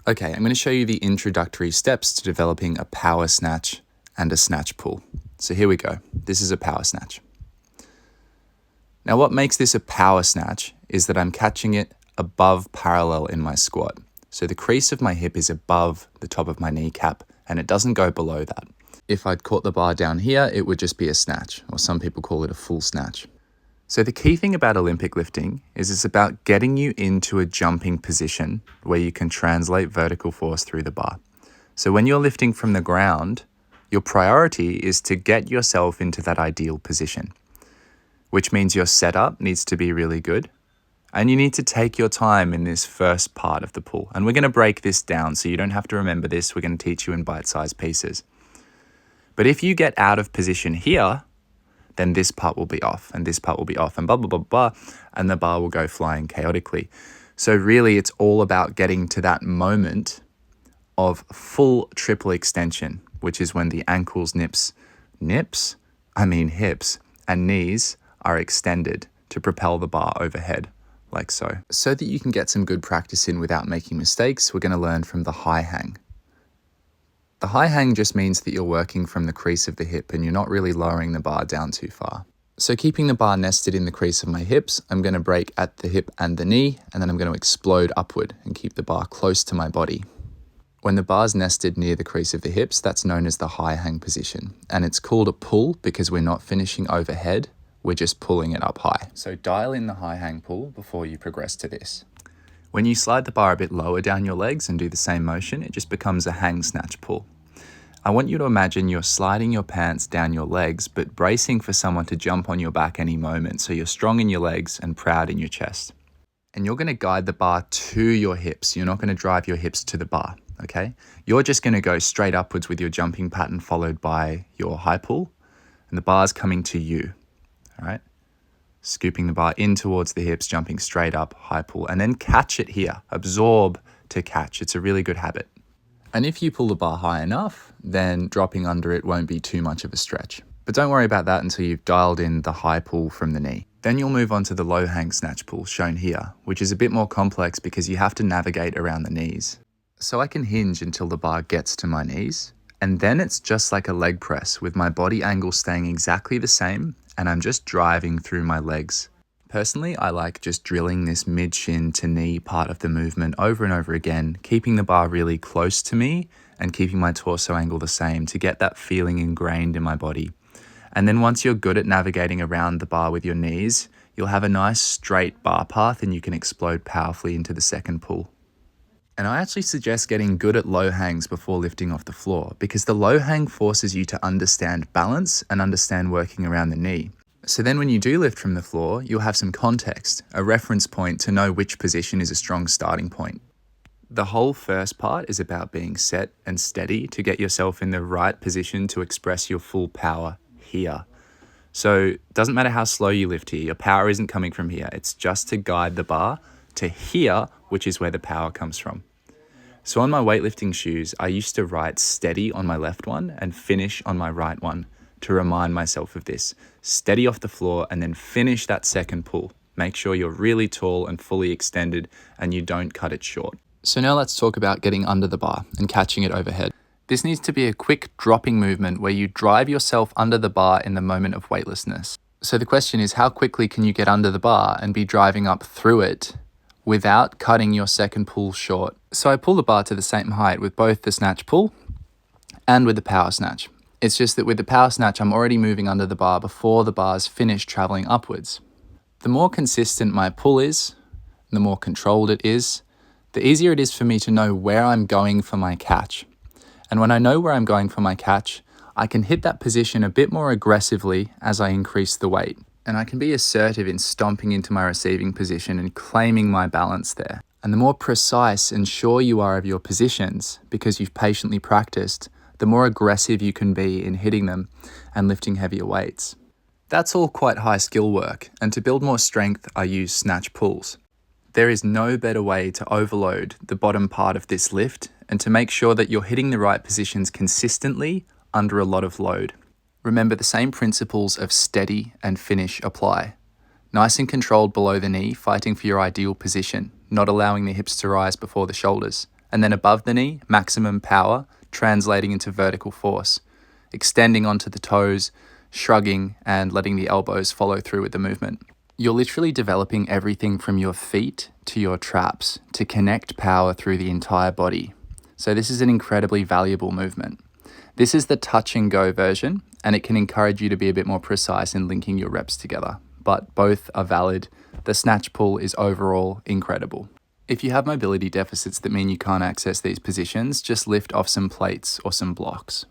Okay, I'm going to show you the introductory steps to developing a power snatch and a snatch pull. So here we go. This is a power snatch. Now what makes this a power snatch is that I'm catching it above parallel in my squat. So the crease of my hip is above the top of my kneecap and it doesn't go below that. If I'd caught the bar down here, it would just be a snatch, or some people call it a full snatch. So the key thing about Olympic lifting is it's about getting you into a jumping position where you can translate vertical force through the bar. So when you're lifting from the ground, your priority is to get yourself into that ideal position, which means your setup needs to be really good. And you need to take your time in this first part of the pull. And we're going to break this down so you don't have to remember this. We're going to teach you in bite-sized pieces. But if you get out of position here, then this part will be off and this part will be off and blah, blah, blah, blah, and the bar will go flying chaotically. So really it's all about getting to that moment of full triple extension, which is when the ankles, hips, and knees are extended to propel the bar overhead, like so. So that you can get some good practice in without making mistakes, we're going to learn from the high hang. The high hang just means that you're working from the crease of the hip and you're not really lowering the bar down too far. So keeping the bar nested in the crease of my hips, I'm going to break at the hip and the knee, and then I'm going to explode upward and keep the bar close to my body. When the bar's nested near the crease of the hips, that's known as the high hang position. And it's called a pull because we're not finishing overhead, we're just pulling it up high. So dial in the high hang pull before you progress to this. When you slide the bar a bit lower down your legs and do the same motion, it just becomes a hang snatch pull. I want you to imagine you're sliding your pants down your legs, but bracing for someone to jump on your back any moment, so you're strong in your legs and proud in your chest. And you're going to guide the bar to your hips. You're not going to drive your hips to the bar, okay? You're just going to go straight upwards with your jumping pattern followed by your high pull, and the bar's coming to you, all right? Scooping the bar in towards the hips, jumping straight up, high pull, and then catch it here. Absorb to catch. It's a really good habit. And if you pull the bar high enough, then dropping under it won't be too much of a stretch. But don't worry about that until you've dialed in the high pull from the knee. Then you'll move on to the low hang snatch pull, shown here, which is a bit more complex because you have to navigate around the knees. So I can hinge until the bar gets to my knees, and then it's just like a leg press with my body angle staying exactly the same, and I'm just driving through my legs. Personally, I like just drilling this mid-shin to knee part of the movement over and over again, keeping the bar really close to me and keeping my torso angle the same to get that feeling ingrained in my body. And then once you're good at navigating around the bar with your knees, you'll have a nice straight bar path and you can explode powerfully into the second pull. And I actually suggest getting good at low hangs before lifting off the floor because the low hang forces you to understand balance and understand working around the knee. So then when you do lift from the floor, you'll have some context, a reference point to know which position is a strong starting point. The whole first part is about being set and steady to get yourself in the right position to express your full power here. So it doesn't matter how slow you lift here, your power isn't coming from here. It's just to guide the bar to here, which is where the power comes from. So on my weightlifting shoes, I used to write steady on my left one and finish on my right one, to remind myself of this. Steady off the floor and then finish that second pull. Make sure you're really tall and fully extended and you don't cut it short. So now let's talk about getting under the bar and catching it overhead. This needs to be a quick dropping movement where you drive yourself under the bar in the moment of weightlessness. So the question is, how quickly can you get under the bar and be driving up through it without cutting your second pull short? So I pull the bar to the same height with both the snatch pull and with the power snatch. It's just that with the power snatch, I'm already moving under the bar before the bar's finished traveling upwards. The more consistent my pull is, the more controlled it is, the easier it is for me to know where I'm going for my catch. And when I know where I'm going for my catch, I can hit that position a bit more aggressively as I increase the weight. And I can be assertive in stomping into my receiving position and claiming my balance there. And the more precise and sure you are of your positions, because you've patiently practiced, the more aggressive you can be in hitting them and lifting heavier weights. That's all quite high skill work, and to build more strength, I use snatch pulls. There is no better way to overload the bottom part of this lift and to make sure that you're hitting the right positions consistently under a lot of load. Remember, the same principles of steady and finish apply. Nice and controlled below the knee, fighting for your ideal position, not allowing the hips to rise before the shoulders, And then above the knee, maximum power, translating into vertical force, extending onto the toes, shrugging, and letting the elbows follow through with the movement. You're literally developing everything from your feet to your traps to connect power through the entire body. So this is an incredibly valuable movement. This is the touch and go version, and it can encourage you to be a bit more precise in linking your reps together, but both are valid. The snatch pull is overall incredible. If you have mobility deficits that mean you can't access these positions, just lift off some plates or some blocks.